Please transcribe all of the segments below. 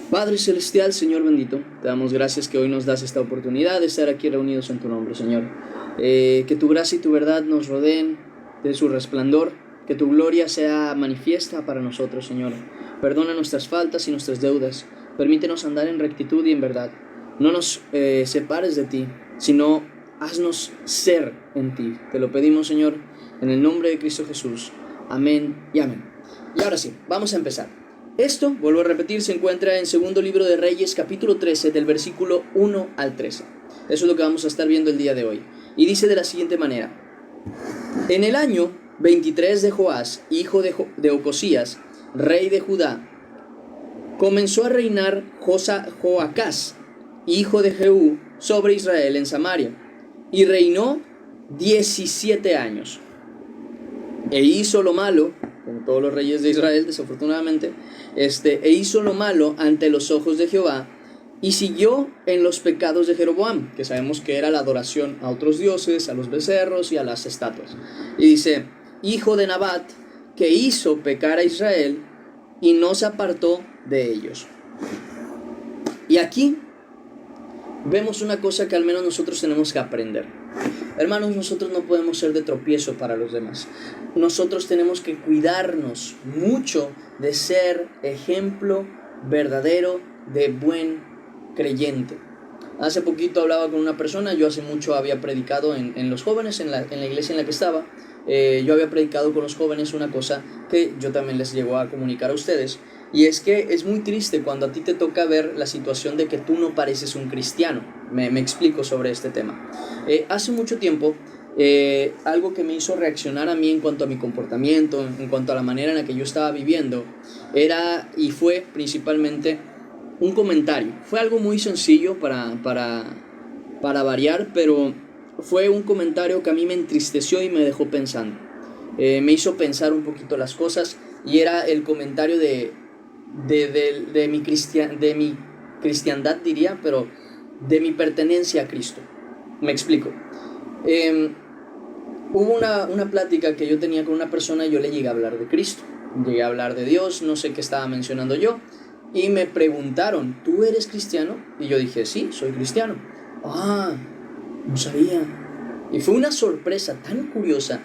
Padre Celestial, Señor bendito, te damos gracias que hoy nos das esta oportunidad de estar aquí reunidos en tu nombre, Señor. Que tu gracia y tu verdad nos rodeen de su resplandor, que tu gloria sea manifiesta para nosotros, Señor. Perdona nuestras faltas y nuestras deudas, permítenos andar en rectitud y en verdad. No nos separes de ti, sino haznos ser en ti. Te lo pedimos, Señor, en el nombre de Cristo Jesús. Amén y amén. Y ahora sí, vamos a empezar. Esto, vuelvo a repetir, se encuentra en Segundo Libro de Reyes, capítulo 13, del versículo 1 al 13. Eso es lo que vamos a estar viendo el día de hoy. Y dice de la siguiente manera: En el año 23 de Joás, hijo de Ocosías, rey de Judá, comenzó a reinar Joacás, hijo de Jehú, sobre Israel en Samaria, y reinó 17 años. E hizo lo malo, como todos los reyes de Israel, desafortunadamente, e hizo lo malo ante los ojos de Jehová, y siguió en los pecados de Jeroboam, que sabemos que era la adoración a otros dioses, a los becerros y a las estatuas. Y dice, hijo de Nabat, que hizo pecar a Israel, y no se apartó de ellos. Y aquí vemos una cosa que al menos nosotros tenemos que aprender. Hermanos, nosotros no podemos ser de tropiezo para los demás. Nosotros tenemos que cuidarnos mucho de ser ejemplo verdadero de buen creyente. Hace poquito hablaba con una persona, yo hace mucho había predicado en los jóvenes, en la iglesia en la que estaba. Yo había predicado con los jóvenes una cosa que yo también les llego a comunicar a ustedes, y es que es muy triste cuando a ti te toca ver la situación de que tú no pareces un cristiano. Me explico sobre este tema. Hace mucho tiempo, algo que me hizo reaccionar a mí en cuanto a mi comportamiento, en cuanto a la manera en la que yo estaba viviendo, era y fue principalmente un comentario. Fue algo muy sencillo para variar, pero fue un comentario que a mí me entristeció y me dejó pensando. Me hizo pensar un poquito las cosas, y era el comentario de mi cristiandad, diría, pero de mi pertenencia a Cristo. Me explico. Hubo una plática que yo tenía con una persona y yo le llegué a hablar de Cristo, llegué a hablar de Dios, no sé qué estaba mencionando yo, y me preguntaron, ¿tú eres cristiano? Y yo dije, sí, soy cristiano. Ah, no sabía. Y fue una sorpresa tan curiosa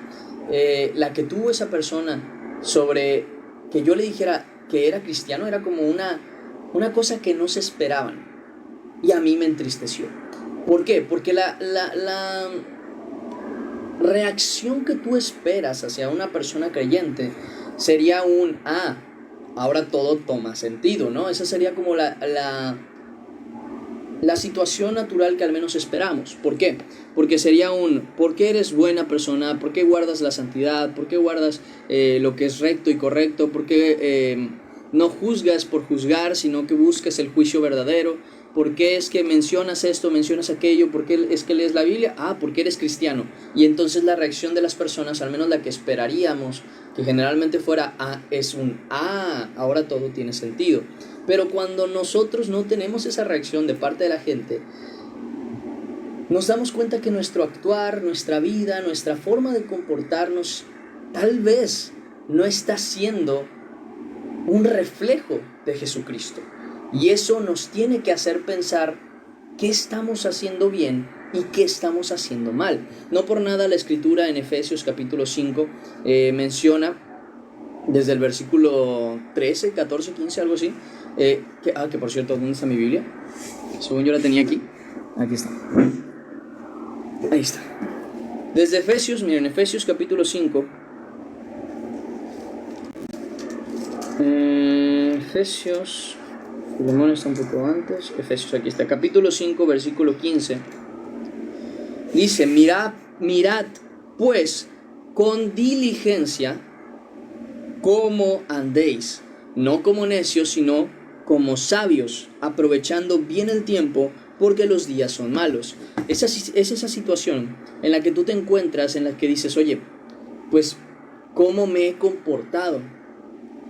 la que tuvo esa persona sobre que yo le dijera que era cristiano. Era como una cosa que no se esperaban, y a mí me entristeció. ¿Por qué? Porque la reacción que tú esperas hacia una persona creyente sería ahora todo toma sentido, ¿no? Esa sería como la situación natural que al menos esperamos. ¿Por qué? Porque sería ¿por qué eres buena persona? ¿Por qué guardas la santidad? ¿Por qué guardas lo que es recto y correcto? ¿Por qué no juzgas por juzgar, sino que buscas el juicio verdadero? ¿Por qué es que mencionas esto, mencionas aquello? ¿Por qué es que lees la Biblia? Porque eres cristiano. Y entonces la reacción de las personas, al menos la que esperaríamos, que generalmente fuera es ahora todo tiene sentido. Pero cuando nosotros no tenemos esa reacción de parte de la gente, nos damos cuenta que nuestro actuar, nuestra vida, nuestra forma de comportarnos, tal vez no está siendo un reflejo de Jesucristo. Y eso nos tiene que hacer pensar qué estamos haciendo bien y qué estamos haciendo mal. No por nada la Escritura en Efesios capítulo 5 menciona desde el versículo 13, 14, 15, algo así. Que por cierto, ¿dónde está mi Biblia? Según yo la tenía aquí. Aquí está. Ahí está. Desde Efesios, miren, Efesios capítulo 5. Efesios, Filemón está un poco antes. Efesios, aquí está, capítulo 5, versículo 15. Dice, mirad pues con diligencia cómo andéis, no como necios, sino como sabios, aprovechando bien el tiempo, porque los días son malos. Es esa situación en la que tú te encuentras, en la que dices, oye, pues, ¿cómo me he comportado?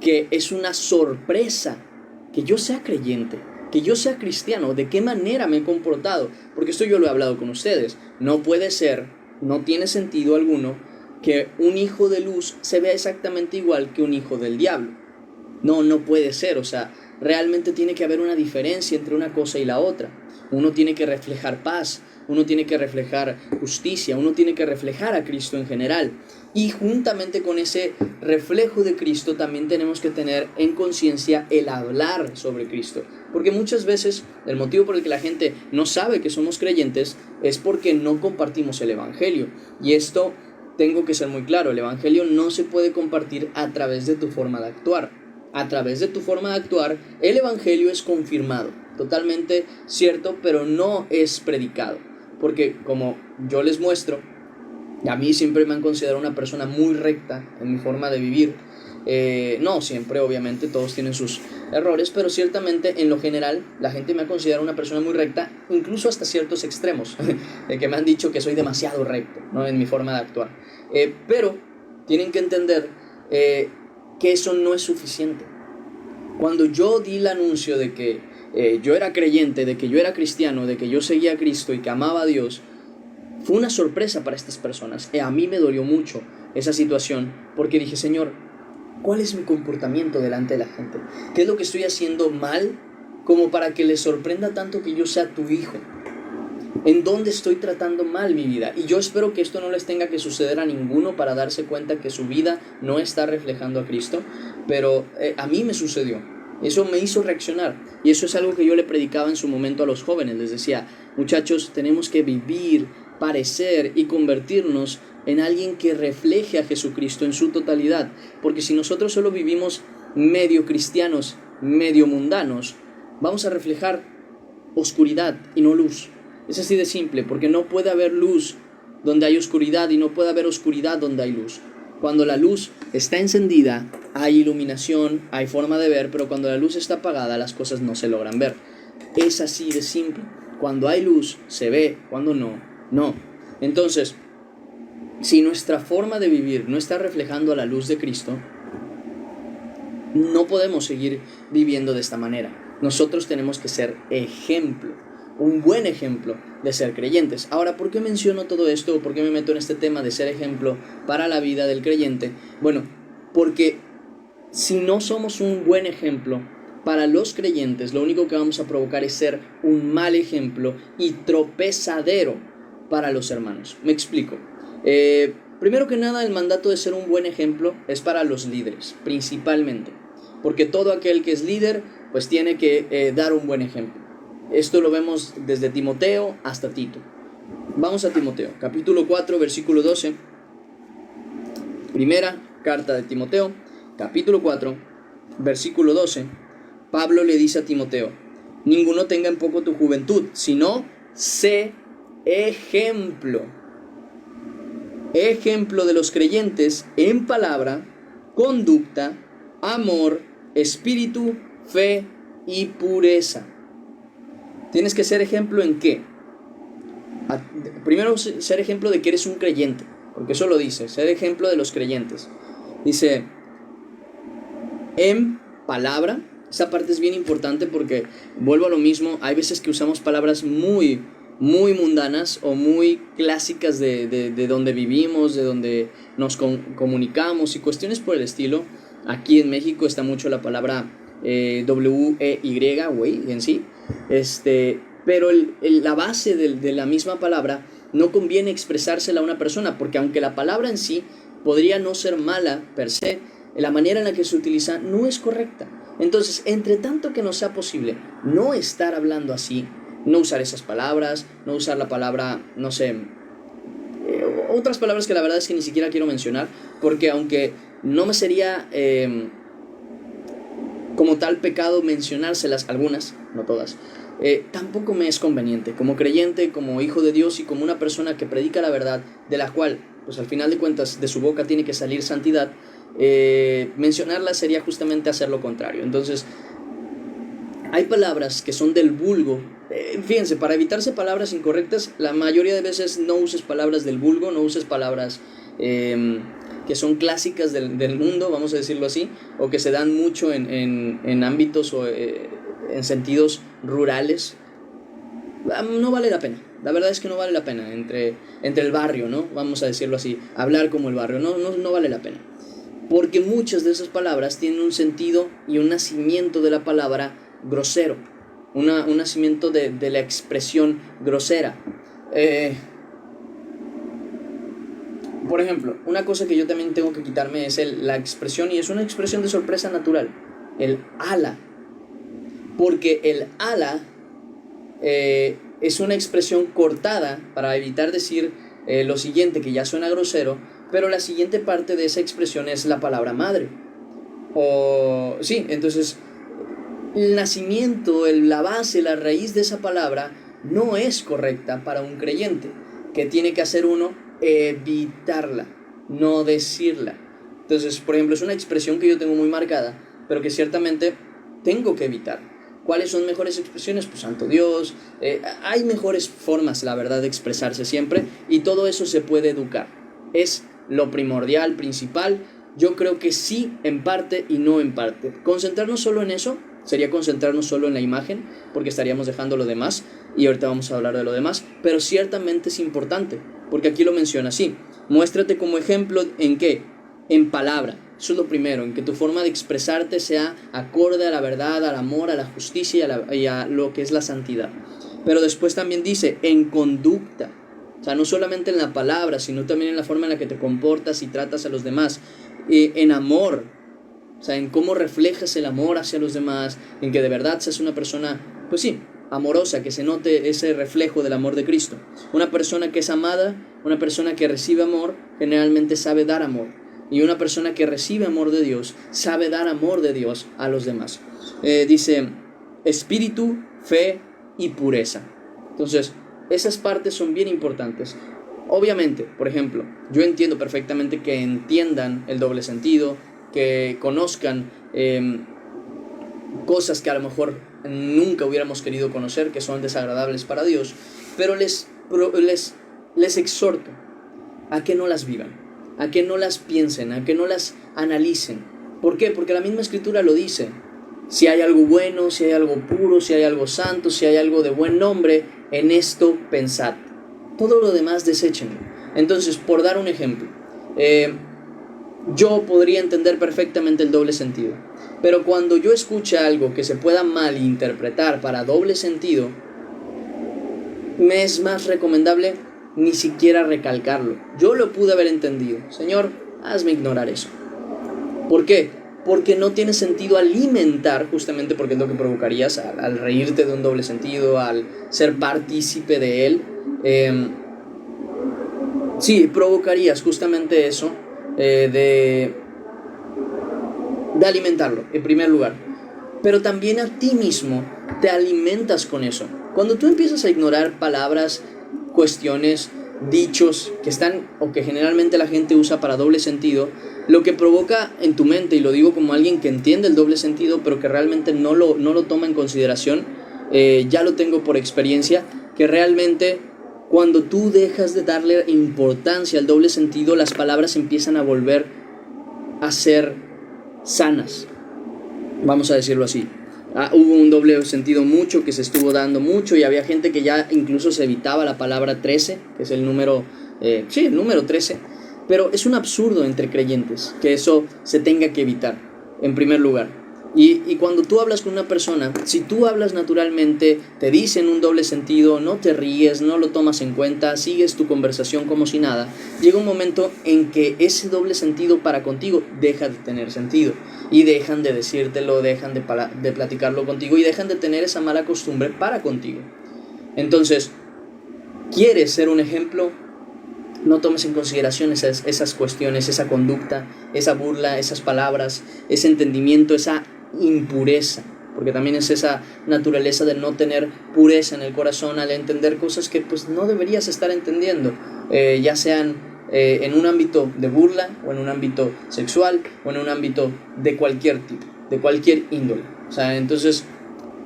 Que es una sorpresa que yo sea creyente, que yo sea cristiano. ¿De qué manera me he comportado? Porque esto yo lo he hablado con ustedes. No puede ser, no tiene sentido alguno que un hijo de luz se vea exactamente igual que un hijo del diablo. No puede ser. O sea, realmente tiene que haber una diferencia entre una cosa y la otra. Uno tiene que reflejar paz, uno tiene que reflejar justicia, uno tiene que reflejar a Cristo en general. Y juntamente con ese reflejo de Cristo también tenemos que tener en conciencia el hablar sobre Cristo. Porque muchas veces el motivo por el que la gente no sabe que somos creyentes es porque no compartimos el Evangelio. Y esto tengo que ser muy claro, el Evangelio no se puede compartir a través de tu forma de actuar. A través de tu forma de actuar, el Evangelio es confirmado. Totalmente cierto, pero no es predicado. Porque como yo les muestro, a mí siempre me han considerado una persona muy recta en mi forma de vivir. No siempre, obviamente, todos tienen sus errores, pero ciertamente en lo general la gente me ha considerado una persona muy recta, incluso hasta ciertos extremos, de que me han dicho que soy demasiado recto, ¿no?, en mi forma de actuar. Pero tienen que entender que eso no es suficiente. Cuando yo di el anuncio de que yo era creyente, de que yo era cristiano, de que yo seguía a Cristo y que amaba a Dios, fue una sorpresa para estas personas. A mí me dolió mucho esa situación porque dije, Señor, ¿cuál es mi comportamiento delante de la gente? ¿Qué es lo que estoy haciendo mal como para que les sorprenda tanto que yo sea tu hijo? ¿En dónde estoy tratando mal mi vida? Y yo espero que esto no les tenga que suceder a ninguno para darse cuenta que su vida no está reflejando a Cristo, pero a mí me sucedió. Eso me hizo reaccionar y eso es algo que yo le predicaba en su momento a los jóvenes. Les decía, muchachos, tenemos que vivir, parecer y convertirnos en alguien que refleje a Jesucristo en su totalidad, porque si nosotros solo vivimos medio cristianos, medio mundanos, vamos a reflejar oscuridad y no luz. Es así de simple, porque no puede haber luz donde hay oscuridad y no puede haber oscuridad donde hay luz. Cuando la luz está encendida, hay iluminación, hay forma de ver, pero cuando la luz está apagada, las cosas no se logran ver. Es así de simple. Cuando hay luz, se ve, cuando no, no. Entonces, si nuestra forma de vivir no está reflejando a la luz de Cristo, no podemos seguir viviendo de esta manera. Nosotros tenemos que ser ejemplo, un buen ejemplo de ser creyentes. Ahora, ¿por qué menciono todo esto o por qué me meto en este tema de ser ejemplo para la vida del creyente? Bueno, porque si no somos un buen ejemplo para los creyentes, lo único que vamos a provocar es ser un mal ejemplo y tropezadero para los hermanos. Me explico. Primero que nada, el mandato de ser un buen ejemplo es para los líderes, principalmente, porque todo aquel que es líder, pues tiene que dar un buen ejemplo. Esto lo vemos desde Timoteo hasta Tito. Vamos a Timoteo, capítulo 4, versículo 12. Primera carta de Timoteo, capítulo 4, versículo 12. Pablo le dice a Timoteo, ninguno tenga en poco tu juventud, sino sé ejemplo de los creyentes en palabra, conducta, amor, espíritu, fe y pureza. Tienes que ser ejemplo ¿en qué? Primero, ser ejemplo de que eres un creyente, porque eso lo dice, ser ejemplo de los creyentes. Dice, en palabra, esa parte es bien importante porque, vuelvo a lo mismo, hay veces que usamos palabras muy mundanas o muy clásicas de donde vivimos, de donde nos comunicamos y cuestiones por el estilo. Aquí en México está mucho la palabra W-E-Y, güey, en sí. Pero la base de la misma palabra no conviene expresársela a una persona, porque aunque la palabra en sí podría no ser mala per se, la manera en la que se utiliza no es correcta. Entonces, entre tanto que nos sea posible no estar hablando así, no usar esas palabras, no usar la palabra, no sé, otras palabras que la verdad es que ni siquiera quiero mencionar, porque aunque no me sería como tal pecado mencionárselas, algunas, no todas, tampoco me es conveniente, como creyente, como hijo de Dios y como una persona que predica la verdad, de la cual, pues al final de cuentas, de su boca tiene que salir santidad, mencionarlas sería justamente hacer lo contrario. Entonces, hay palabras que son del vulgo. Fíjense, para evitarse palabras incorrectas, la mayoría de veces no uses palabras del vulgo, no uses palabras que son clásicas del mundo, vamos a decirlo así, o que se dan mucho en ámbitos o en sentidos rurales. No vale la pena. La verdad es que no vale la pena entre el barrio, ¿no? Vamos a decirlo así, hablar como el barrio, no vale la pena. porque muchas de esas palabras tienen un sentido y un nacimiento de la palabra grosero, un nacimiento de la expresión grosera. Por ejemplo, una cosa que yo también tengo que quitarme es la expresión, y es una expresión de sorpresa natural, el ala. Porque el ala es una expresión cortada para evitar decir lo siguiente, que ya suena grosero, pero la siguiente parte de esa expresión es la palabra madre. Sí, entonces el nacimiento, la base, la raíz de esa palabra no es correcta para un creyente. ¿Qué tiene que hacer uno? Evitarla, no decirla. Entonces, por ejemplo, es una expresión que yo tengo muy marcada, pero que ciertamente tengo que evitar. ¿Cuáles son mejores expresiones? Pues santo Dios. Hay mejores formas, la verdad, de expresarse siempre, y todo eso se puede educar. Es lo primordial, principal. Yo creo que sí en parte y no en parte. Concentrarnos solo en eso sería concentrarnos solo en la imagen, porque estaríamos dejando lo demás, y ahorita vamos a hablar de lo demás, pero ciertamente es importante, porque aquí lo menciona así: muéstrate como ejemplo en ¿qué? En palabra. Eso es lo primero, en que tu forma de expresarte sea acorde a la verdad, al amor, a la justicia y a lo que es la santidad. Pero después también dice en conducta. O sea, no solamente en la palabra, sino también en la forma en la que te comportas y tratas a los demás. En amor, o sea, en cómo reflejas el amor hacia los demás, en que de verdad seas una persona, pues sí, amorosa, que se note ese reflejo del amor de Cristo. Una persona que es amada, una persona que recibe amor, generalmente sabe dar amor. Y una persona que recibe amor de Dios sabe dar amor de Dios a los demás. Dice espíritu, fe y pureza. Entonces, esas partes son bien importantes. Obviamente, por ejemplo, yo entiendo perfectamente que entiendan el doble sentido, que conozcan cosas que a lo mejor nunca hubiéramos querido conocer, que son desagradables para Dios, pero les exhorto a que no las vivan, a que no las piensen, a que no las analicen. ¿Por qué? Porque la misma Escritura lo dice. Si hay algo bueno, si hay algo puro, si hay algo santo, si hay algo de buen nombre, en esto pensad. Todo lo demás deséchenlo. Entonces, por dar un ejemplo, yo podría entender perfectamente el doble sentido, pero cuando yo escuche algo que se pueda malinterpretar para doble sentido, me es más recomendable ni siquiera recalcarlo. Yo lo pude haber entendido. Señor, hazme ignorar eso. ¿Por qué? Porque no tiene sentido alimentar, justamente porque es lo que provocarías al reírte de un doble sentido, al ser partícipe de él. Sí, provocarías justamente eso, de alimentarlo, en primer lugar. Pero también a ti mismo te alimentas con eso. Cuando tú empiezas a ignorar palabras, cuestiones, dichos que están o que generalmente la gente usa para doble sentido, lo que provoca en tu mente, y lo digo como alguien que entiende el doble sentido pero que realmente no lo toma en consideración, ya lo tengo por experiencia, que realmente cuando tú dejas de darle importancia al doble sentido, las palabras empiezan a volver a ser sanas, vamos a decirlo así. Hubo un doble sentido mucho que se estuvo dando mucho, y había gente que ya incluso se evitaba la palabra 13, que es el número, el número 13, pero es un absurdo entre creyentes que eso se tenga que evitar, en primer lugar. Y cuando tú hablas con una persona, si tú hablas naturalmente, te dicen un doble sentido, no te ríes, no lo tomas en cuenta, sigues tu conversación como si nada, llega un momento en que ese doble sentido para contigo deja de tener sentido, y dejan de decírtelo, dejan de platicarlo contigo, y dejan de tener esa mala costumbre para contigo. Entonces, ¿quieres ser un ejemplo? No tomes en consideración esas cuestiones, esa conducta, esa burla, esas palabras, ese entendimiento, esa impureza, porque también es esa naturaleza de no tener pureza en el corazón al entender cosas que pues no deberías estar entendiendo, ya sean en un ámbito de burla, o en un ámbito sexual, o en un ámbito de cualquier tipo, de cualquier índole. O sea, entonces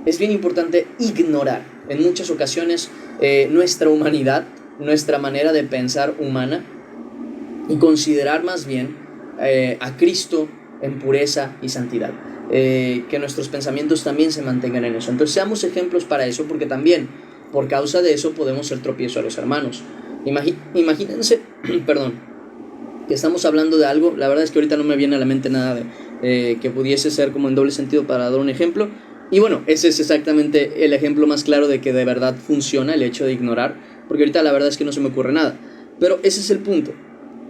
es bien importante ignorar en muchas ocasiones nuestra humanidad, nuestra manera de pensar humana, y considerar más bien a Cristo en pureza y santidad. Que nuestros pensamientos también se mantengan en eso. Entonces seamos ejemplos para eso, porque también por causa de eso podemos ser tropiezo a los hermanos. Imagínense, perdón, que estamos hablando de algo, la verdad es que ahorita no me viene a la mente nada que pudiese ser como en doble sentido para dar un ejemplo. Y bueno, ese es exactamente el ejemplo más claro de que de verdad funciona el hecho de ignorar, porque ahorita la verdad es que no se me ocurre nada. Pero ese es el punto,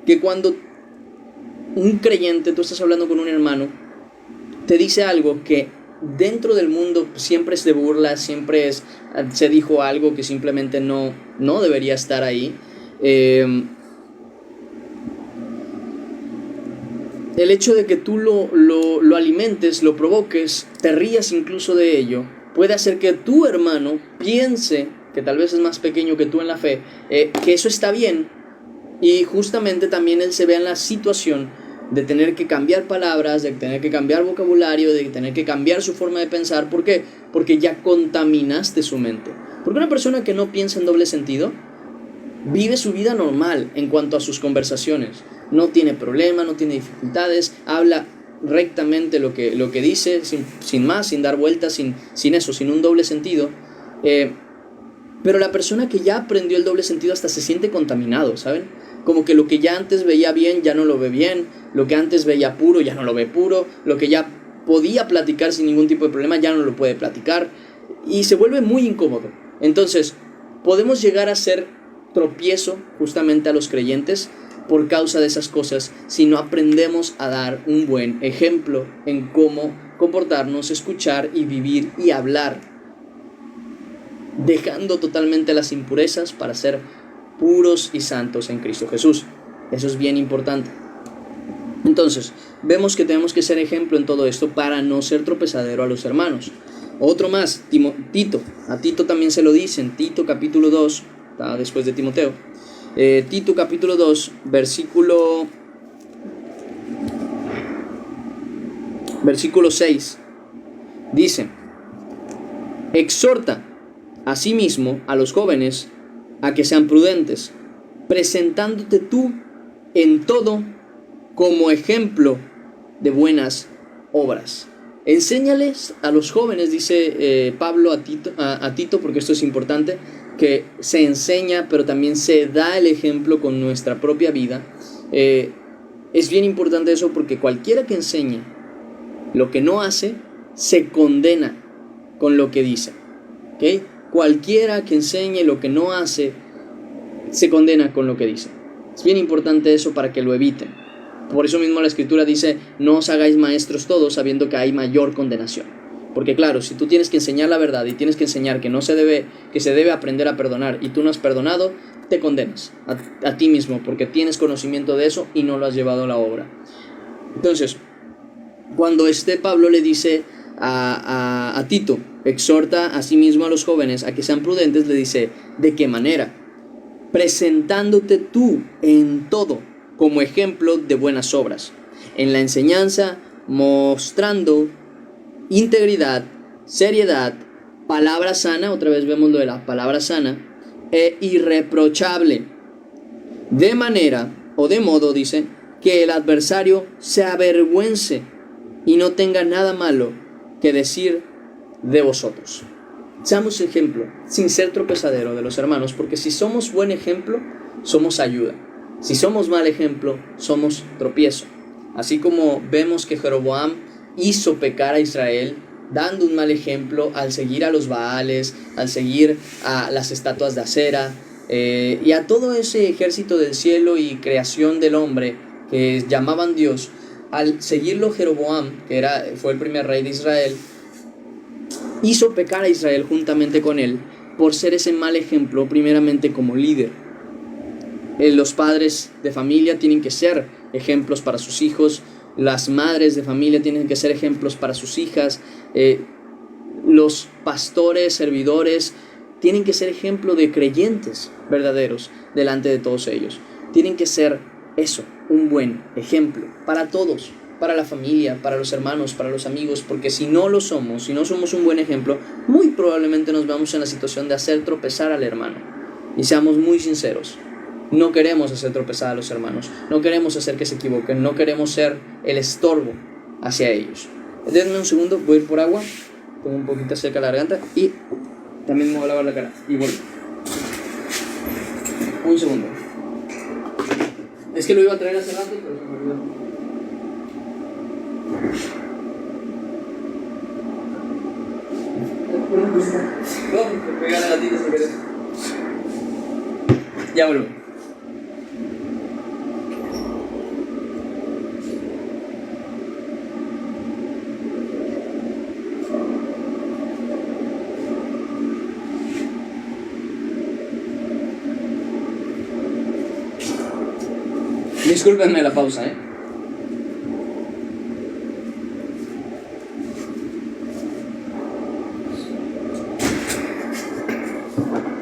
que cuando un creyente, tú estás hablando con un hermano, te dice algo que dentro del mundo siempre es de burla, se dijo algo que simplemente no debería estar ahí. El hecho de que tú lo alimentes, lo provoques, te rías incluso de ello, puede hacer que tu hermano piense, que tal vez es más pequeño que tú en la fe, que eso está bien, y justamente también él se vea en la situación de tener que cambiar palabras, de tener que cambiar vocabulario, de tener que cambiar su forma de pensar. ¿Por qué? Porque ya contaminaste su mente. Porque una persona que no piensa en doble sentido vive su vida normal en cuanto a sus conversaciones. No tiene problema, no tiene dificultades, habla rectamente lo que dice, sin más, sin dar vueltas, sin un doble sentido. Pero la persona que ya aprendió el doble sentido hasta se siente contaminado, ¿saben? Como que lo que ya antes veía bien ya no lo ve bien, lo que antes veía puro ya no lo ve puro, lo que ya podía platicar sin ningún tipo de problema ya no lo puede platicar, y se vuelve muy incómodo. Entonces, podemos llegar a ser tropiezo justamente a los creyentes por causa de esas cosas si no aprendemos a dar un buen ejemplo en cómo comportarnos, escuchar y vivir y hablar, dejando totalmente las impurezas para ser puros y santos en Cristo Jesús. Eso es bien importante. Entonces, vemos que tenemos que ser ejemplo en todo esto para no ser tropezadero a los hermanos. Otro más, Tito. A Tito también se lo dicen. Tito capítulo 2, está después de Timoteo. Tito capítulo 2, versículo 6. Dice: exhorta asimismo a los jóvenes a que sean prudentes, presentándote tú en todo como ejemplo de buenas obras. Enséñales a los jóvenes, dice Pablo a Tito, porque esto es importante, que se enseña, pero también se da el ejemplo con nuestra propia vida. Es bien importante eso, porque cualquiera que enseñe lo que no hace, se condena con lo que dice. ¿Okay? Cualquiera que enseñe lo que no hace, se condena con lo que dice. Es bien importante eso para que lo eviten. Por eso mismo la Escritura dice: no os hagáis maestros todos, sabiendo que hay mayor condenación. Porque claro, si tú tienes que enseñar la verdad y tienes que enseñar que se debe aprender a perdonar, y tú no has perdonado, te condenas a ti mismo, porque tienes conocimiento de eso y no lo has llevado a la obra. Entonces, cuando Pablo le dice a Tito: exhorta a sí mismo a los jóvenes a que sean prudentes, le dice: ¿de qué manera? Presentándote tú en todo como ejemplo de buenas obras, en la enseñanza, mostrando integridad, seriedad, palabra sana, otra vez vemos lo de la palabra sana, e irreprochable, de manera o de modo, dice, que el adversario se avergüence y no tenga nada malo que decir de vosotros. Seamos ejemplo, sin ser tropezadero de los hermanos, porque si somos buen ejemplo, somos ayuda. Si somos mal ejemplo, somos tropiezo. Así como vemos que Jeroboam hizo pecar a Israel, dando un mal ejemplo al seguir a los Baales, al seguir a las estatuas de acera, y a todo ese ejército del cielo y creación del hombre que llamaban Dios. Al seguirlo Jeroboam, que fue el primer rey de Israel, hizo pecar a Israel juntamente con él por ser ese mal ejemplo, primeramente como líder. Los padres de familia tienen que ser ejemplos para sus hijos, las madres de familia tienen que ser ejemplos para sus hijas, los pastores, servidores, tienen que ser ejemplo de creyentes verdaderos delante de todos ellos. Tienen que ser eso, un buen ejemplo para todos, para la familia, para los hermanos, para los amigos, porque si no lo somos, si no somos un buen ejemplo, muy probablemente nos vamos en la situación de hacer tropezar al hermano. Y seamos muy sinceros, no queremos hacer tropezar a los hermanos, no queremos hacer que se equivoquen, no queremos ser el estorbo hacia ellos. Denme un segundo, voy a ir por agua, tengo un poquito cerca la garganta y también me voy a lavar la cara y vuelvo. Un segundo. Es que lo iba a traer hace rato, pero se me olvidó. No, me pegué la gatita sin querer. Ya vuelvo. Discúlpenme la pausa, ¿eh?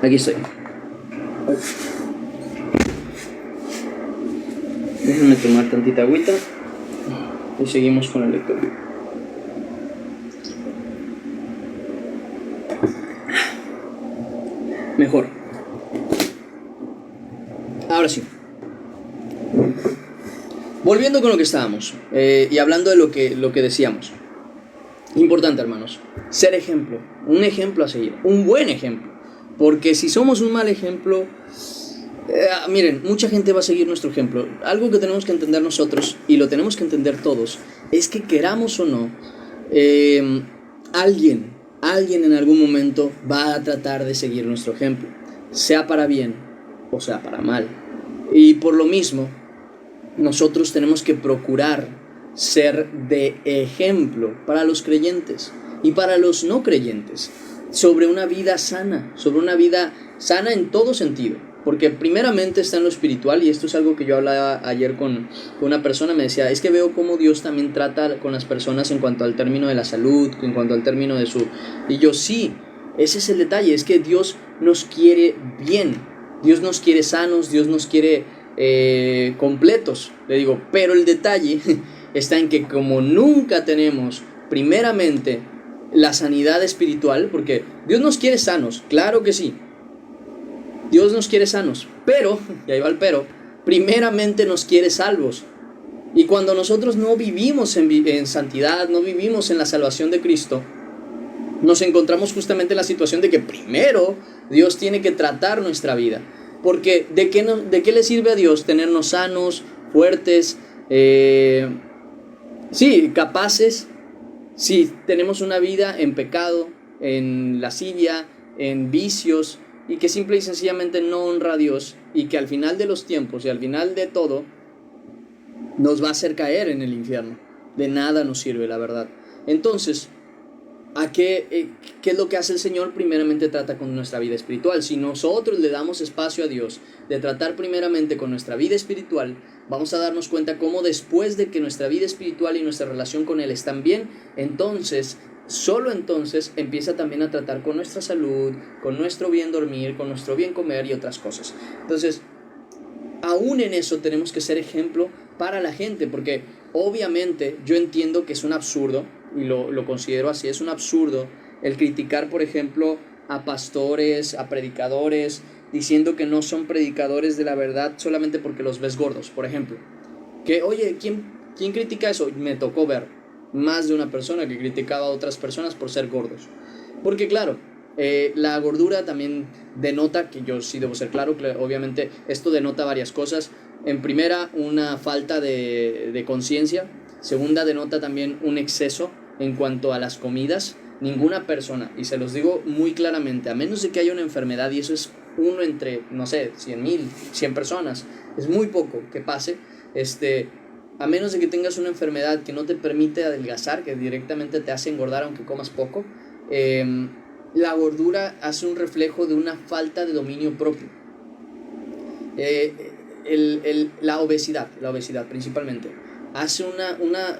Aquí estoy. Déjenme tomar tantita agüita y seguimos con la lectura. Mejor. Ahora sí. Volviendo con lo que estábamos y hablando de lo que decíamos. Importante, hermanos, ser ejemplo, un ejemplo a seguir, un buen ejemplo. Porque si somos un mal ejemplo, miren, mucha gente va a seguir nuestro ejemplo. Algo que tenemos que entender nosotros, y lo tenemos que entender todos, es que queramos o no, alguien en algún momento va a tratar de seguir nuestro ejemplo, sea para bien o sea para mal. Y por lo mismo, nosotros tenemos que procurar ser de ejemplo para los creyentes y para los no creyentes, sobre una vida sana en todo sentido, porque primeramente está en lo espiritual, y esto es algo que yo hablaba ayer con una persona. Me decía, es que veo cómo Dios también trata con las personas en cuanto al término de la salud, en cuanto al término de su... Y yo, sí, ese es el detalle, es que Dios nos quiere bien, Dios nos quiere sanos, Dios nos quiere completos, le digo, pero el detalle está en que como nunca tenemos primeramente la sanidad espiritual, porque Dios nos quiere sanos, claro que sí, Dios nos quiere sanos, pero, y ahí va el pero, primeramente nos quiere salvos. Y cuando nosotros no vivimos en santidad, no vivimos en la salvación de Cristo, nos encontramos justamente en la situación de que primero Dios tiene que tratar nuestra vida. Porque ¿de qué le sirve a Dios tenernos sanos, fuertes, capaces, si tenemos una vida en pecado, en lascivia, en vicios, y que simple y sencillamente no honra a Dios, y que al final de los tiempos y al final de todo nos va a hacer caer en el infierno? De nada nos sirve, la verdad. Entonces, ¿qué es lo que hace el Señor? Primeramente trata con nuestra vida espiritual. Si nosotros le damos espacio a Dios de tratar primeramente con nuestra vida espiritual, vamos a darnos cuenta cómo después de que nuestra vida espiritual y nuestra relación con Él están bien, entonces, solo entonces, empieza también a tratar con nuestra salud, con nuestro bien dormir, con nuestro bien comer y otras cosas. Entonces, aún en eso tenemos que ser ejemplo para la gente, porque obviamente yo entiendo que es un absurdo, y lo considero así, es un absurdo el criticar, por ejemplo, a pastores, a predicadores, diciendo que no son predicadores de la verdad solamente porque los ves gordos, por ejemplo. Que, oye, ¿quién critica eso? Me tocó ver más de una persona que criticaba a otras personas por ser gordos. Porque claro, la gordura también denota, que yo sí debo ser claro, obviamente esto denota varias cosas. En primera, una falta de conciencia. Segunda, denota también un exceso en cuanto a las comidas. Ninguna persona, y se los digo muy claramente, a menos de que haya una enfermedad, y eso es uno entre, no sé, 100 personas, es muy poco que pase, a menos de que tengas una enfermedad que no te permite adelgazar, que directamente te hace engordar aunque comas poco, la gordura hace un reflejo de una falta de dominio propio. La obesidad principalmente, hace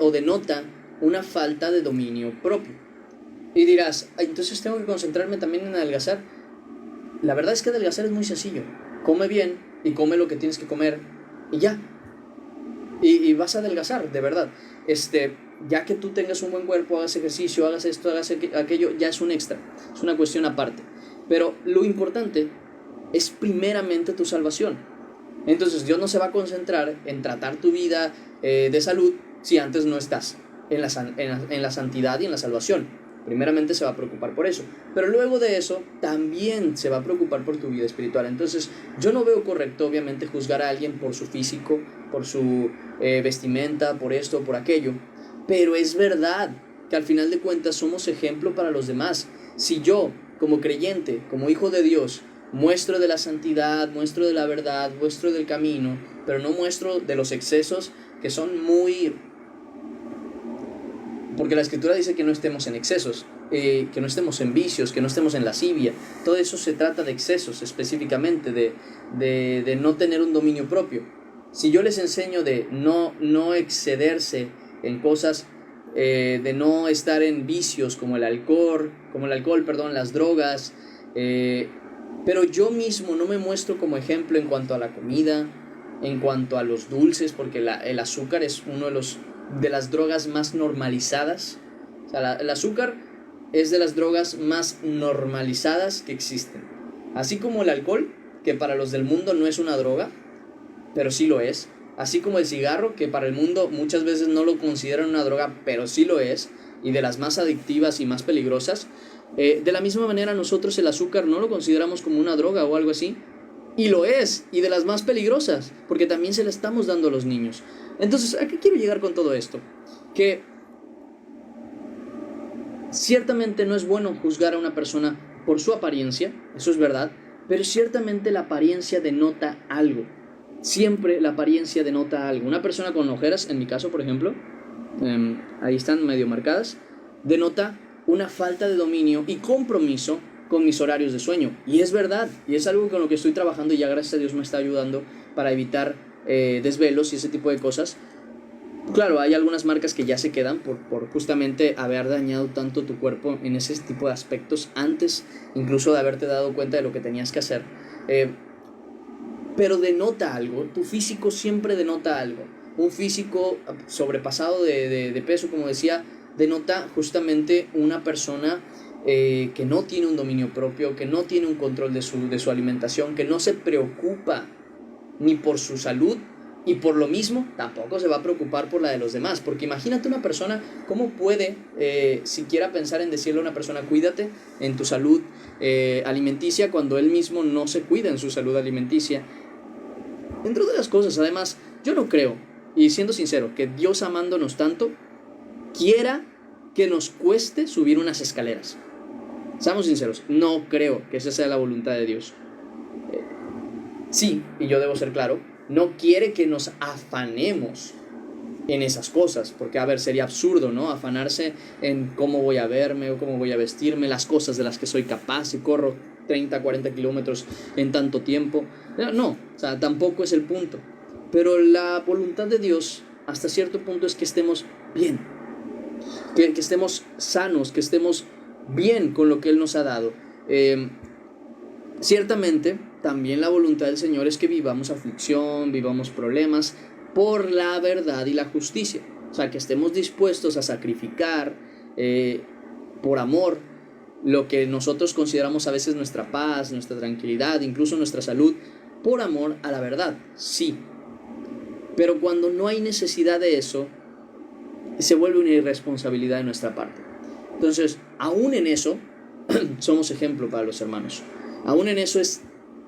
o denota una falta de dominio propio. Y dirás, entonces tengo que concentrarme también en adelgazar. La verdad es que adelgazar es muy sencillo. Come bien y come lo que tienes que comer y ya. Y vas a adelgazar, de verdad. Ya que tú tengas un buen cuerpo, hagas ejercicio, hagas esto, hagas aquello, ya es un extra. Es una cuestión aparte. Pero lo importante es primeramente tu salvación. Entonces Dios no se va a concentrar en tratar tu vida de salud si antes no estás en la santidad y en la salvación. Primeramente se va a preocupar por eso, pero luego de eso también se va a preocupar por tu vida espiritual. Entonces yo no veo correcto obviamente juzgar a alguien por su físico, por su vestimenta, por esto, por aquello, pero es verdad que al final de cuentas somos ejemplo para los demás. Si yo, como creyente, como hijo de Dios, muestro de la santidad, muestro de la verdad, muestro del camino, pero no muestro de los excesos que son muy... Porque la Escritura dice que no estemos en excesos, que no estemos en vicios, que no estemos en lascivia. Todo eso se trata de excesos específicamente, de no tener un dominio propio. Si yo les enseño de no excederse en cosas, de no estar en vicios como el alcohol, las drogas, pero yo mismo no me muestro como ejemplo en cuanto a la comida, en cuanto a los dulces, porque el azúcar es uno de las drogas más normalizadas. O sea, el azúcar es de las drogas más normalizadas que existen. Así como el alcohol, que para los del mundo no es una droga, pero sí lo es. Así como el cigarro, que para el mundo muchas veces no lo consideran una droga, pero sí lo es, y de las más adictivas y más peligrosas. De la misma manera nosotros el azúcar no lo consideramos como una droga o algo así, y lo es, y de las más peligrosas, porque también se la estamos dando a los niños. Entonces, ¿a qué quiero llegar con todo esto? Que ciertamente no es bueno juzgar a una persona por su apariencia, eso es verdad, pero ciertamente la apariencia denota algo. Siempre la apariencia denota algo. Una persona con ojeras, en mi caso, por ejemplo, ahí están medio marcadas, denota una falta de dominio y compromiso con mis horarios de sueño. Y es verdad, y es algo con lo que estoy trabajando y ya gracias a Dios me está ayudando para evitar desvelos y ese tipo de cosas. Claro, hay algunas marcas que ya se quedan por justamente haber dañado tanto tu cuerpo en ese tipo de aspectos antes incluso de haberte dado cuenta de lo que tenías que hacer. Pero denota algo, tu físico siempre denota algo. Un físico sobrepasado de peso, como decía, denota justamente una persona que no tiene un dominio propio, que no tiene un control de su alimentación, que no se preocupa ni por su salud y por lo mismo tampoco se va a preocupar por la de los demás. Porque imagínate una persona, ¿cómo puede siquiera pensar en decirle a una persona cuídate en tu salud alimenticia cuando él mismo no se cuida en su salud alimenticia? Entre otras cosas, además, yo no creo, y siendo sincero, que Dios amándonos tanto quiera que nos cueste subir unas escaleras. Seamos sinceros, no creo que esa sea la voluntad de Dios. Sí, y yo debo ser claro, no quiere que nos afanemos en esas cosas, porque a ver, sería absurdo, ¿no? Afanarse en cómo voy a verme o cómo voy a vestirme, las cosas de las que soy capaz, si corro 30, 40 kilómetros en tanto tiempo. No, o sea, tampoco es el punto. Pero la voluntad de Dios, hasta cierto punto, es que estemos bien, que estemos sanos, que estemos bien con lo que Él nos ha dado. Ciertamente, también la voluntad del Señor es que vivamos aflicción, vivamos problemas por la verdad y la justicia. O sea, que estemos dispuestos a sacrificar por amor lo que nosotros consideramos a veces nuestra paz, nuestra tranquilidad, incluso nuestra salud, por amor a la verdad, sí. Pero cuando no hay necesidad de eso, se vuelve una irresponsabilidad de nuestra parte. Entonces, aún en eso, somos ejemplo para los hermanos. Aún en eso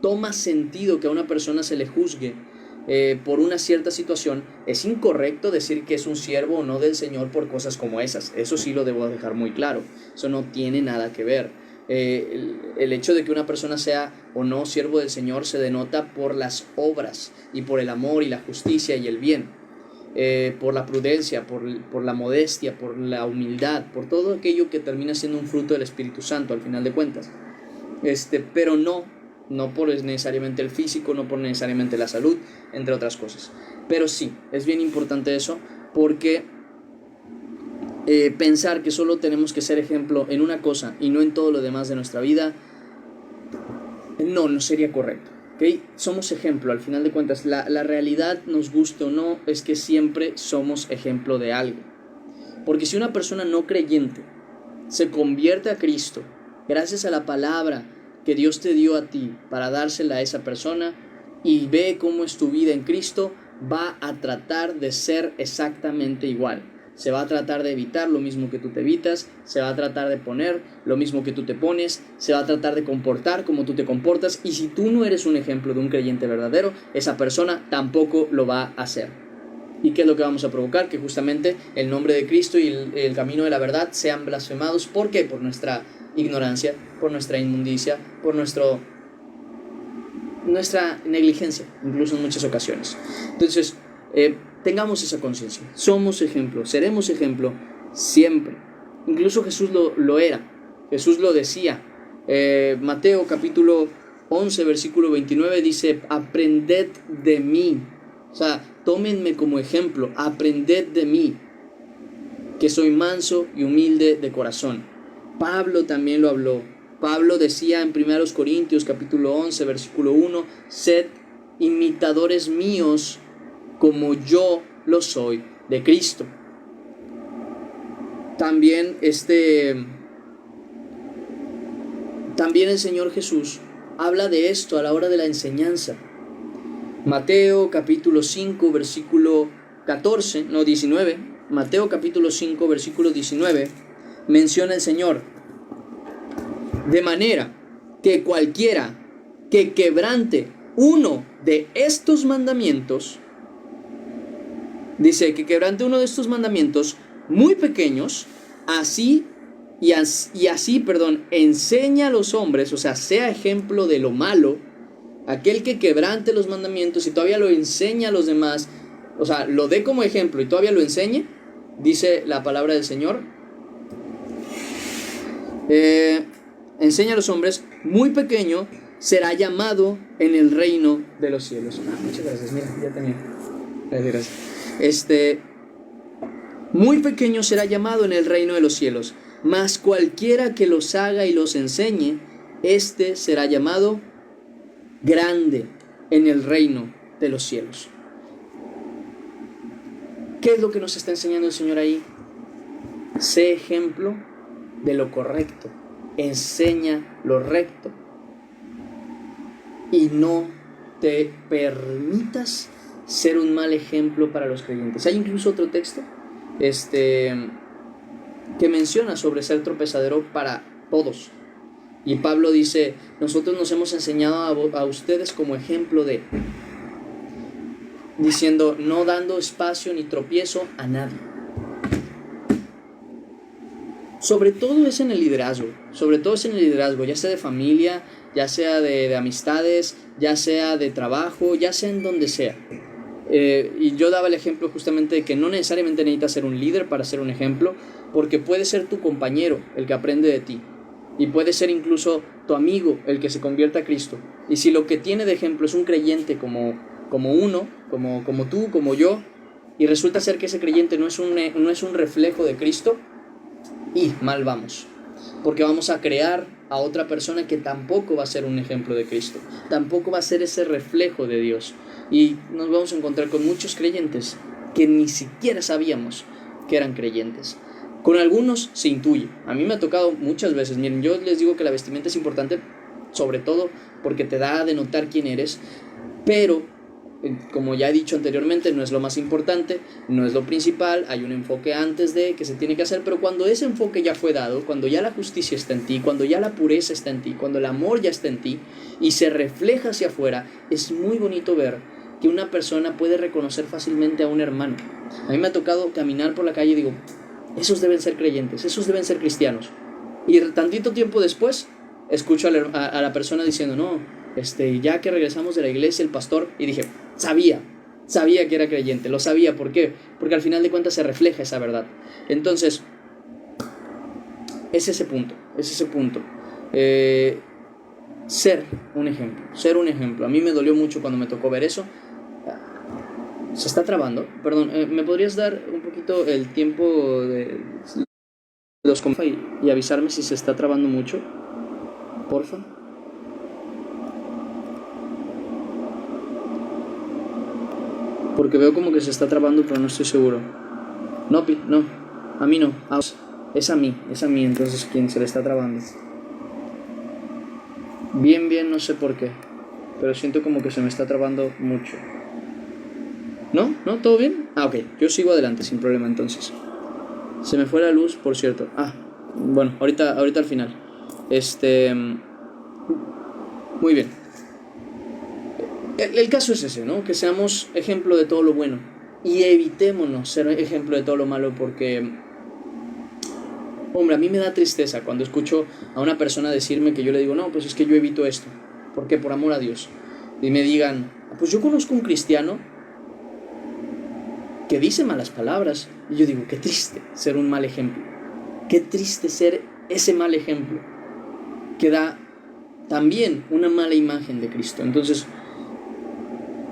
toma sentido que a una persona se le juzgue por una cierta situación. Es incorrecto decir que es un siervo o no del Señor por cosas como esas. Eso sí lo debo dejar muy claro. Eso no tiene nada que ver. El hecho de que una persona sea o no siervo del Señor se denota por las obras y por el amor y la justicia y el bien, por la prudencia, por la modestia, por la humildad, por todo aquello que termina siendo un fruto del Espíritu Santo al final de cuentas. Pero no por necesariamente el físico, no por necesariamente la salud, entre otras cosas. Pero sí, es bien importante eso, porque pensar que solo tenemos que ser ejemplo en una cosa y no en todo lo demás de nuestra vida, no sería correcto. ¿Okay? Somos ejemplo, al final de cuentas, la realidad, nos guste o no, es que siempre somos ejemplo de algo. Porque si una persona no creyente se convierte a Cristo, gracias a la palabra que Dios te dio a ti para dársela a esa persona, y ve cómo es tu vida en Cristo, va a tratar de ser exactamente igual. se va a tratar de evitar lo mismo que tú te evitas, se va a tratar de poner lo mismo que tú te pones, se va a tratar de comportar como tú te comportas, y si tú no eres un ejemplo de un creyente verdadero, esa persona tampoco lo va a hacer. ¿Y qué es lo que vamos a provocar? Que justamente el nombre de Cristo y el camino de la verdad sean blasfemados. ¿Por qué? Por nuestra ignorancia, por nuestra inmundicia, por nuestra negligencia, incluso en muchas ocasiones. Entonces, tengamos esa conciencia. Somos ejemplo, seremos ejemplo siempre. Incluso Jesús lo era. Jesús lo decía. Mateo capítulo 11, versículo 29 dice: aprended de mí. O sea, tómenme como ejemplo, aprended de mí, que soy manso y humilde de corazón. Pablo también lo habló. Pablo decía en 1 Corintios capítulo 11, versículo 1: sed imitadores míos como yo lo soy de Cristo. También el Señor Jesús habla de esto a la hora de la enseñanza. Mateo capítulo 5, versículo 19. Mateo capítulo 5, versículo 19, menciona el Señor: de manera que cualquiera que quebrante uno de estos mandamientos, dice que quebrante uno de estos mandamientos muy pequeños, así enseña a los hombres, o sea, sea ejemplo de lo malo. Aquel que quebrante los mandamientos y todavía lo enseña a los demás, o sea, lo dé como ejemplo y todavía lo enseñe, dice la palabra del Señor, enseña a los hombres, muy pequeño será llamado en el reino de los cielos. Muchas gracias, mira, ya tenía. Gracias. Muy pequeño será llamado en el reino de los cielos, mas cualquiera que los haga y los enseñe, este será llamado grande en el reino de los cielos. ¿Qué es lo que nos está enseñando el Señor ahí? Sé ejemplo de lo correcto, enseña lo recto y no te permitas ser un mal ejemplo para los creyentes. Hay incluso otro texto que menciona sobre ser tropezadero para todos. Y Pablo dice: nosotros nos hemos enseñado a ustedes como ejemplo de, diciendo, no dando espacio ni tropiezo a nadie. Sobre todo es en el liderazgo, ya sea de familia, ya sea de amistades, ya sea de trabajo, ya sea en donde sea. Y yo daba el ejemplo justamente de que no necesariamente necesitas ser un líder para ser un ejemplo, porque puede ser tu compañero el que aprende de ti. Y puede ser incluso tu amigo el que se convierta a Cristo. Y si lo que tiene de ejemplo es un creyente como tú, como yo, y resulta ser que ese creyente no es un reflejo de Cristo, y mal vamos. Porque vamos a crear a otra persona que tampoco va a ser un ejemplo de Cristo. Tampoco va a ser ese reflejo de Dios. Y nos vamos a encontrar con muchos creyentes que ni siquiera sabíamos que eran creyentes. Con algunos se intuye. A mí me ha tocado muchas veces. Miren, yo les digo que la vestimenta es importante, sobre todo porque te da a denotar quién eres, pero como ya he dicho anteriormente, no es lo más importante, no es lo principal. Hay un enfoque antes de que se tiene que hacer, pero cuando ese enfoque ya fue dado, cuando ya la justicia está en ti, cuando ya la pureza está en ti, cuando el amor ya está en ti y se refleja hacia afuera, es muy bonito ver que una persona puede reconocer fácilmente a un hermano. A mí me ha tocado caminar por la calle y digo, esos deben ser creyentes, esos deben ser cristianos. Y tantito tiempo después escucho a la persona diciendo, no, ya que regresamos de la iglesia, el pastor, y dije, sabía que era creyente, lo sabía. ¿Por qué? Porque al final de cuentas se refleja esa verdad. Entonces, es ese punto. Ser un ejemplo. A mí me dolió mucho cuando me tocó ver eso. Se está trabando, perdón, ¿me podrías dar un poquito el tiempo de los comentarios y avisarme si se está trabando mucho? Porfa. Porque veo como que se está trabando, pero no estoy seguro. No, a mí no. Es a mí, entonces quien se le está trabando. Bien, no sé por qué, pero siento como que se me está trabando mucho. ¿No? ¿Todo bien? Ok, yo sigo adelante sin problema entonces. Se me fue la luz, por cierto. Bueno, ahorita al final. Muy bien. El caso es ese, ¿no? Que seamos ejemplo de todo lo bueno y evitémonos ser ejemplo de todo lo malo, porque, hombre, a mí me da tristeza cuando escucho a una persona decirme que yo le digo, no, pues es que yo evito esto. ¿Por qué? Por amor a Dios. Y me digan, pues yo conozco un cristiano que dice malas palabras. Y yo digo, qué triste ser un mal ejemplo. Qué triste ser ese mal ejemplo que da también una mala imagen de Cristo. Entonces,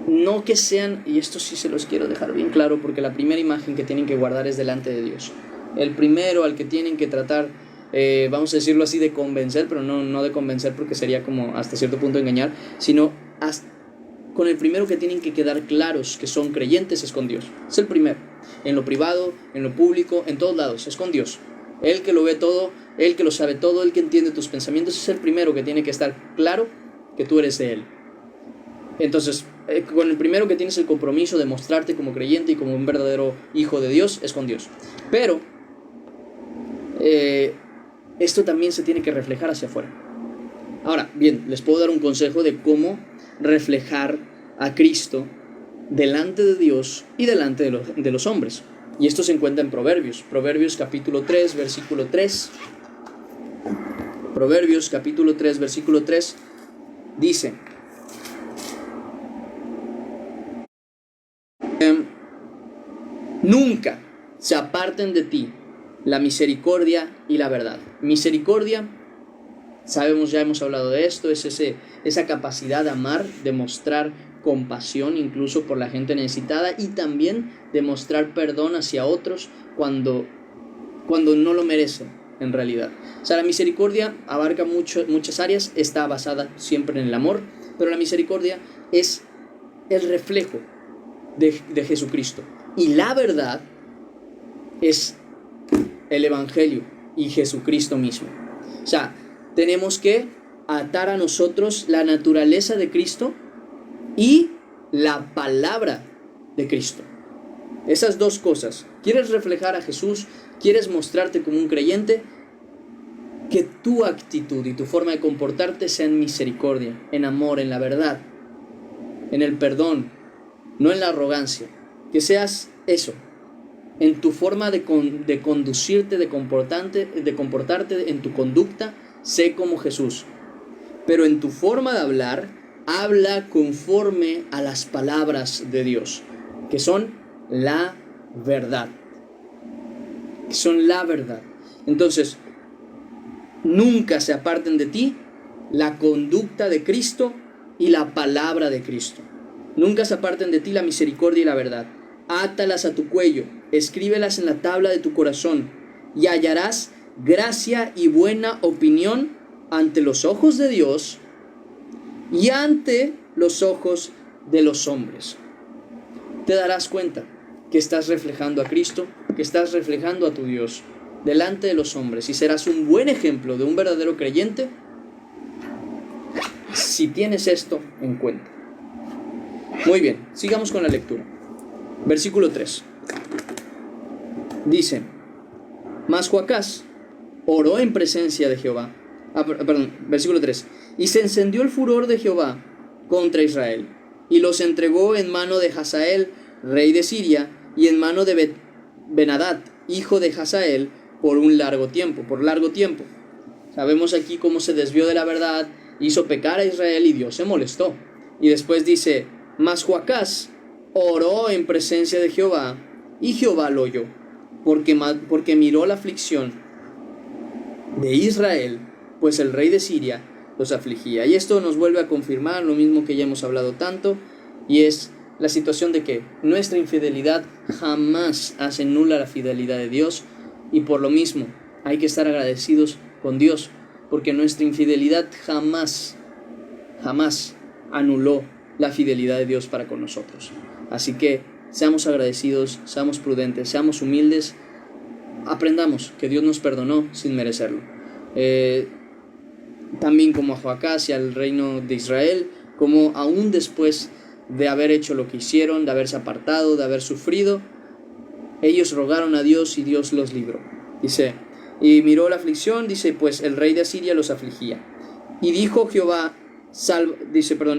no que sean, y esto sí se los quiero dejar bien claro, porque la primera imagen que tienen que guardar es delante de Dios. El primero al que tienen que tratar, vamos a decirlo así, de convencer, pero no de convencer porque sería como hasta cierto punto engañar, sino con el primero que tienen que quedar claros que son creyentes es con Dios. Es el primero, en lo privado, en lo público, en todos lados, es con Dios. Él que lo ve todo, Él que lo sabe todo, Él que entiende tus pensamientos, es el primero que tiene que estar claro que tú eres de Él. Entonces, con el primero que tienes el compromiso de mostrarte como creyente y como un verdadero hijo de Dios, es con Dios. Pero esto también se tiene que reflejar hacia afuera. Ahora, bien, les puedo dar un consejo de cómo reflejar a Cristo delante de Dios y delante de los hombres. Y esto se encuentra en Proverbios. Proverbios capítulo 3, versículo 3. Proverbios capítulo 3, versículo 3 dice: nunca se aparten de ti la misericordia y la verdad. Misericordia, sabemos, ya hemos hablado de esto, es esa capacidad de amar, de mostrar compasión incluso por la gente necesitada, y también de mostrar perdón hacia otros cuando no lo merecen en realidad. O sea, la misericordia abarca muchas áreas, está basada siempre en el amor, pero la misericordia es el reflejo de Jesucristo. Y la verdad es el Evangelio y Jesucristo mismo. O sea, tenemos que atar a nosotros la naturaleza de Cristo y la palabra de Cristo. Esas dos cosas. ¿Quieres reflejar a Jesús? ¿Quieres mostrarte como un creyente? Que tu actitud y tu forma de comportarte sea en misericordia, en amor, en la verdad, en el perdón, no en la arrogancia. Que seas eso, en tu forma de conducirte, de comportarte, en tu conducta, sé como Jesús. Pero en tu forma de hablar, habla conforme a las palabras de Dios, que son la verdad. Que son la verdad. Entonces, nunca se aparten de ti la conducta de Cristo y la palabra de Cristo. Nunca se aparten de ti la misericordia y la verdad. Átalas a tu cuello, escríbelas en la tabla de tu corazón, y hallarás gracia y buena opinión ante los ojos de Dios y ante los ojos de los hombres. Te darás cuenta que estás reflejando a Cristo, que estás reflejando a tu Dios delante de los hombres, y serás un buen ejemplo de un verdadero creyente si tienes esto en cuenta. Muy bien, sigamos con la lectura. Versículo 3. Dice: mas Joacás oró en presencia de Jehová. Versículo 3. Y se encendió el furor de Jehová contra Israel, y los entregó en mano de Hazael, rey de Siria, y en mano de Ben-Hadad, hijo de Hazael, por largo tiempo. Sabemos aquí cómo se desvió de la verdad, hizo pecar a Israel y Dios se molestó. Y después dice: mas Joacás oró en presencia de Jehová, y Jehová lo oyó, porque miró la aflicción de Israel, pues el rey de Siria los afligía. Y esto nos vuelve a confirmar lo mismo que ya hemos hablado tanto, y es la situación de que nuestra infidelidad jamás hace nula la fidelidad de Dios, y por lo mismo hay que estar agradecidos con Dios, porque nuestra infidelidad jamás anuló la fidelidad de Dios para con nosotros. Así que seamos agradecidos, seamos prudentes, seamos humildes, aprendamos que Dios nos perdonó sin merecerlo. También como a Joacás y al reino de Israel, como aún después de haber hecho lo que hicieron, de haberse apartado, de haber sufrido, Ellos rogaron a Dios y Dios los libró. Dice, y miró la aflicción, dice, pues el rey de Asiria los afligía. Y dijo Jehová,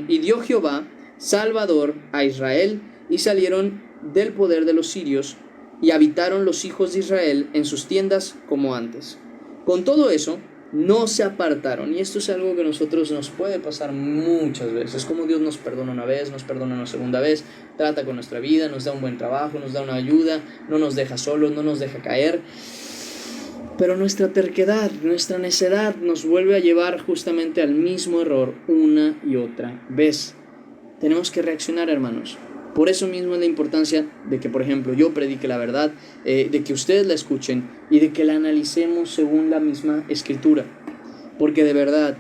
y dio Jehová salvador a Israel, y salieron del poder de los sirios, y habitaron los hijos de Israel en sus tiendas como antes. Con todo eso, no se apartaron, y esto es algo que a nosotros nos puede pasar muchas veces, como Dios nos perdona una vez, nos perdona una segunda vez, trata con nuestra vida, nos da un buen trabajo, nos da una ayuda, no nos deja solos, no nos deja caer, pero nuestra terquedad, nuestra necedad nos vuelve a llevar justamente al mismo error una y otra vez. Tenemos que reaccionar, hermanos. Por eso mismo es la importancia de que, por ejemplo, yo predique la verdad, de que ustedes la escuchen y de que la analicemos según la misma escritura. Porque de verdad,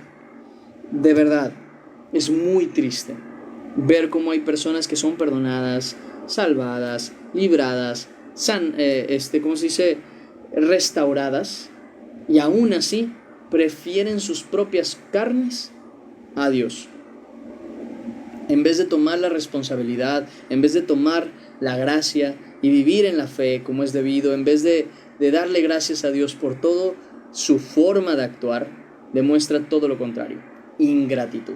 es muy triste ver cómo hay personas que son perdonadas, salvadas, libradas, restauradas, y aún así prefieren sus propias carnes a Dios. En vez de tomar la responsabilidad, en vez de tomar la gracia y vivir en la fe como es debido, en vez de darle gracias a Dios por todo, su forma de actuar demuestra todo lo contrario, ingratitud.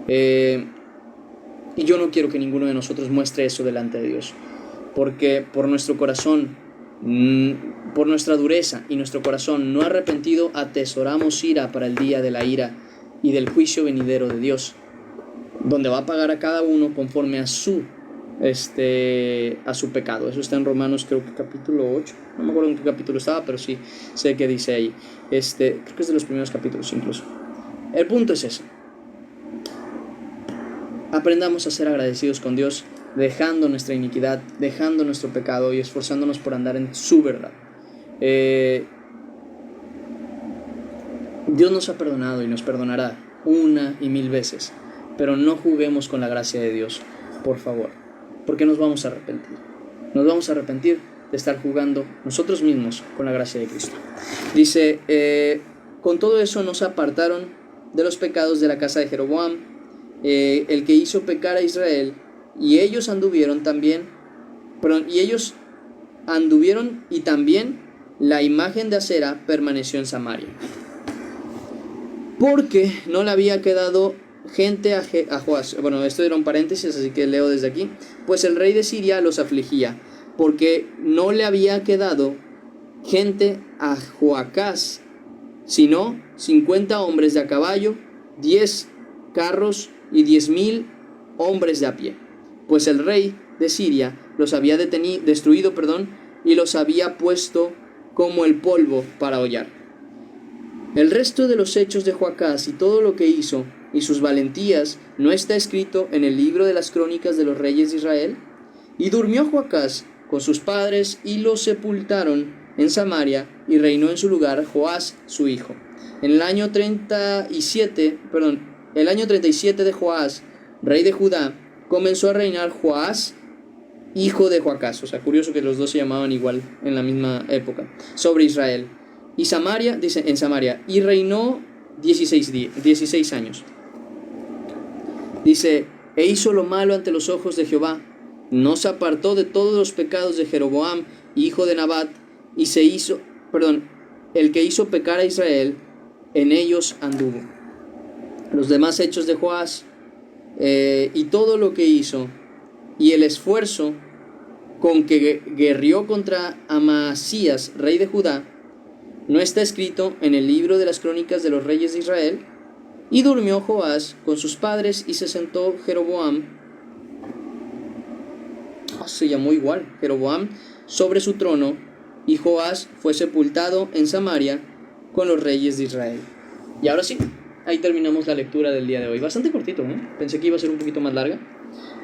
Y yo no quiero que ninguno de nosotros muestre eso delante de Dios, porque por nuestro corazón, por nuestra dureza y nuestro corazón no arrepentido, atesoramos ira para el día de la ira y del juicio venidero de Dios, donde va a pagar a cada uno conforme a su pecado. Eso está en Romanos, creo que capítulo 8, no me acuerdo en qué capítulo estaba, pero sí sé que dice ahí, creo que es de los primeros capítulos incluso. El punto es ese: aprendamos a ser agradecidos con Dios, dejando nuestra iniquidad, dejando nuestro pecado y esforzándonos por andar en su verdad. Dios nos ha perdonado y nos perdonará una y mil veces, pero no juguemos con la gracia de Dios, por favor, porque nos vamos a arrepentir. Nos vamos a arrepentir de estar jugando nosotros mismos con la gracia de Cristo. Dice, con todo eso no se apartaron de los pecados de la casa de Jeroboam, el que hizo pecar a Israel, y ellos anduvieron y también la imagen de Acera permaneció en Samaria, porque no le había quedado gente a Joás. Bueno, esto era un paréntesis, así que leo desde aquí. Pues el rey de Siria los afligía, porque no le había quedado gente a Joacás, sino 50 hombres de a caballo, 10 carros y 10,000 hombres de a pie. Pues el rey de Siria los había destruido, y los había puesto como el polvo para hollar. El resto de los hechos de Joacás y todo lo que hizo y sus valentías no está escrito en el libro de las crónicas de los reyes de Israel. Y durmió Joacás con sus padres y los sepultaron en Samaria, y reinó en su lugar Joás su hijo. En el año 37 de Joás, rey de Judá, comenzó a reinar Joás, hijo de Joacás. O sea, curioso que los dos se llamaban igual en la misma época, sobre Israel. Y Samaria, dice, en Samaria, y reinó 16 años. Dice, e hizo lo malo ante los ojos de Jehová, no se apartó de todos los pecados de Jeroboam, hijo de Nabat, y el que hizo pecar a Israel, en ellos anduvo. Los demás hechos de Joás, y todo lo que hizo, y el esfuerzo con que guerrió contra Amasías, rey de Judá, no está escrito en el libro de las crónicas de los reyes de Israel. Y durmió Joás con sus padres, y se sentó Jeroboam, se llamó igual, Jeroboam, sobre su trono, y Joás fue sepultado en Samaria con los reyes de Israel. Y ahora sí, ahí terminamos la lectura del día de hoy. Bastante cortito, ¿eh? Pensé que iba a ser un poquito más larga,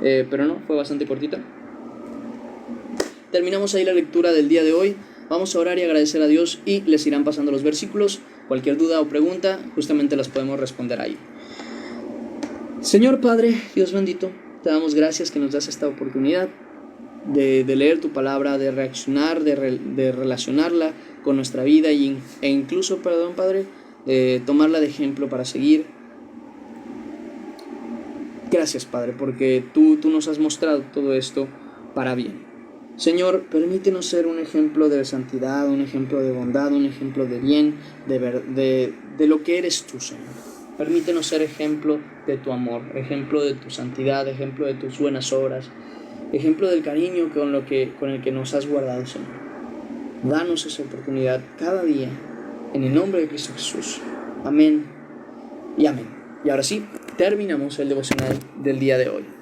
pero no, fue bastante cortita. Terminamos ahí la lectura del día de hoy. Vamos a orar y agradecer a Dios, y les irán pasando los versículos. Cualquier duda o pregunta, justamente las podemos responder ahí. Señor Padre, Dios bendito, te damos gracias que nos das esta oportunidad de leer tu palabra, de reaccionar, de relacionarla con nuestra vida e incluso, Padre, tomarla de ejemplo para seguir. Gracias, Padre, porque tú nos has mostrado todo esto para bien. Señor, permítenos ser un ejemplo de santidad, un ejemplo de bondad, un ejemplo de bien, de lo que eres tú, Señor. Permítenos ser ejemplo de tu amor, ejemplo de tu santidad, ejemplo de tus buenas obras, ejemplo del cariño con el que nos has guardado, Señor. Danos esa oportunidad cada día, en el nombre de Cristo Jesús. Amén y amén. Y ahora sí, terminamos el devocional del día de hoy.